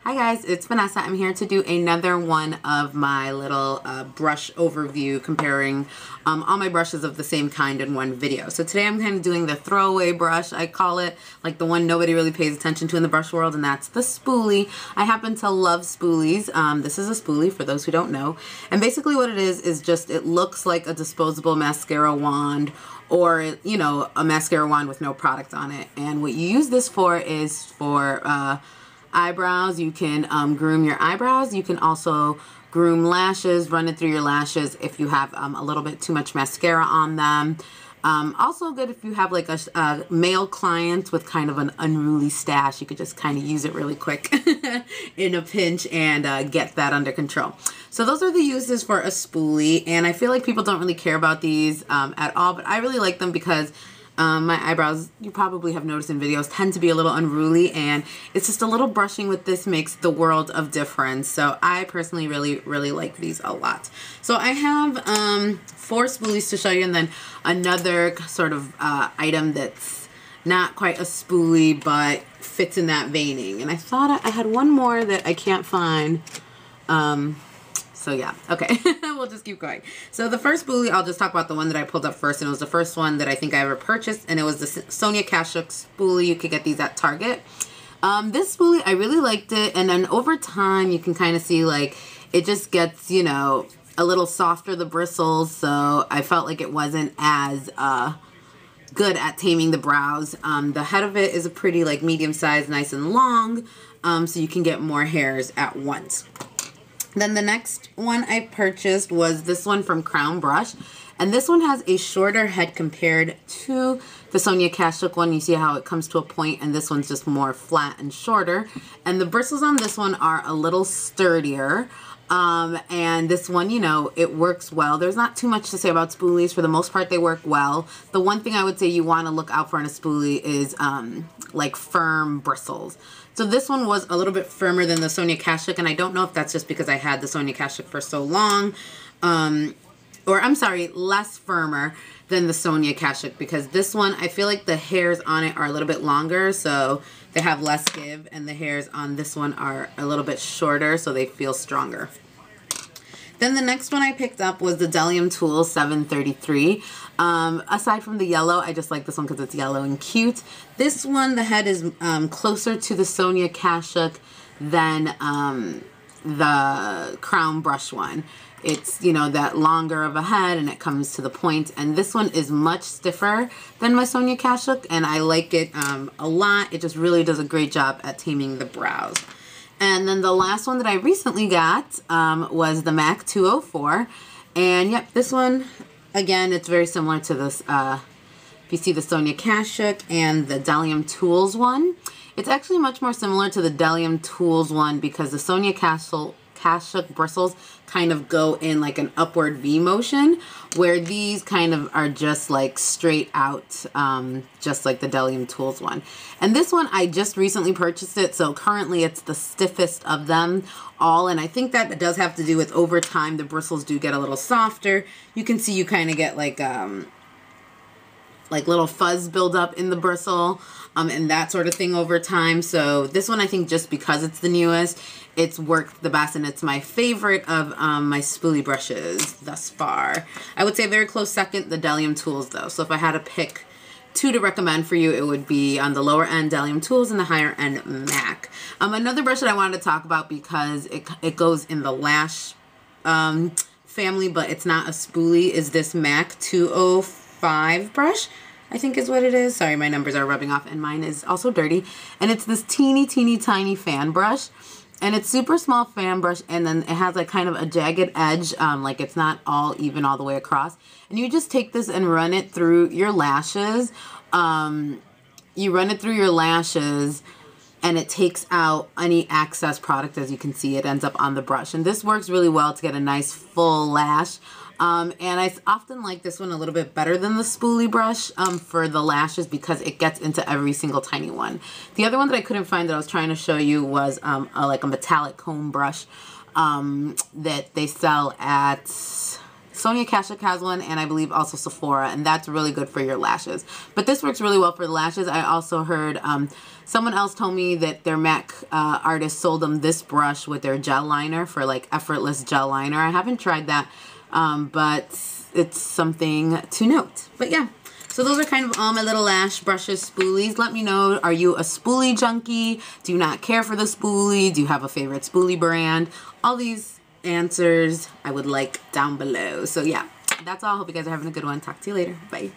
Hi guys, it's Vanessa. I'm here to do another one of my little brush overview comparing all my brushes of the same kind in one video. So today I'm kind of doing the throwaway brush, I call it, like the one nobody really pays attention to in the brush world, and that's the Spoolie. I happen to love spoolies. This is a spoolie for those who don't know. And basically what it is just it looks like a disposable mascara wand, or, you know, a mascara wand with no product on it. And what you use this for is for eyebrows. You can groom your eyebrows. You can also groom lashes, run it through your lashes if you have a little bit too much mascara on them. Also good if you have like a male client with kind of an unruly stash. You could just kind of use it really quick in a pinch and get that under control. So those are the uses for a spoolie, and I feel like people don't really care about these at all, but I really like them because my eyebrows, you probably have noticed in videos, tend to be a little unruly, and it's just a little brushing with this makes the world of difference. So I personally really like these a lot. So I have 4 spoolies to show you, and then another sort of item that's not quite a spoolie but fits in that veining. And I thought I had one more that I can't find. So yeah, okay, we'll just keep going. So the first spoolie, I'll just talk about the one that I pulled up first, and it was the first one that I think I ever purchased, and it was the Sonia Kashuk spoolie. You could get these at Target. This spoolie, I really liked it, and then over time, you can kind of see, like, it just gets, you know, a little softer, the bristles, so I felt like it wasn't as good at taming the brows. The head of it is a pretty, like, medium size, nice and long, so you can get more hairs at once. Then the next one I purchased was this one from Crown Brush. And this one has a shorter head compared to the Sonia Kashuk one. You see how it comes to a point, and this one's just more flat and shorter. And the bristles on this one are a little sturdier. And this one, you know, it works well. There's not too much to say about spoolies. For the most part, they work well. The one thing I would say you want to look out for in a spoolie is like firm bristles. So this one was a little bit firmer than the Sonia Kashuk, and I don't know if that's just because I had the Sonia Kashuk for so long, or I'm sorry, less firmer than the Sonia Kashuk, because this one, I feel like the hairs on it are a little bit longer, so they have less give, and the hairs on this one are a little bit shorter, so they feel stronger. Then the next one I picked up was the Adele Iam Tool 733. Aside from the yellow, I just like this one because it's yellow and cute. This one, the head is closer to the Sonia Kashuk than the Crown Brush one. It's, you know, that longer of a head, and it comes to the point. And this one is much stiffer than my Sonia Kashuk, and I like it a lot. It just really does a great job at taming the brows. And then the last one that I recently got was the MAC 204. And yep, this one, again, it's very similar to this, if you see the Sonia Kashuk and the Adele Iam Tools one. It's actually much more similar to the Adele Iam Tools one because the Sonia Kashuk bristles kind of go in like an upward V motion, where these kind of are just like straight out, just like the Adele Iam Tools one. And this one, I just recently purchased it, so currently it's the stiffest of them all, and I think that does have to do with over time the bristles do get a little softer. You can see you kind of get like little fuzz build up in the bristle, and that sort of thing over time. So this one, I think just because it's the newest, it's worked the best, and it's my favorite of my spoolie brushes thus far. I would say a very close second, the Adele Iam Tools though. So if I had to pick 2 to recommend for you, it would be on the lower end Adele Iam Tools and the higher end MAC. Another brush that I wanted to talk about because it goes in the lash family, but it's not a spoolie, is this MAC 205 brush, I think is what it is. Sorry, my numbers are rubbing off, and mine is also dirty. And it's this teeny tiny fan brush. And it's super small fan brush, and then it has like kind of a jagged edge, like it's not all even all the way across. And you just take this and run it through your lashes. You run it through your lashes, and it takes out any excess product. As you can see, it ends up on the brush. And this works really well to get a nice full lash. And I often like this one a little bit better than the spoolie brush for the lashes because it gets into every single tiny one. The other one that I couldn't find that I was trying to show you was like a metallic comb brush that they sell at Sonia Kashuk has one, and I believe also Sephora, and that's really good for your lashes. But this works really well for the lashes. I also heard Someone else told me that their MAC artist sold them this brush with their gel liner for like effortless gel liner. I haven't tried that, but it's something to note. But yeah, so those are kind of all my little lash brushes, spoolies. Let me know, are you a spoolie junkie? Do you not care for the spoolie? Do you have a favorite spoolie brand? All these answers I would like down below. So yeah, that's all. Hope you guys are having a good one. Talk to you later. Bye.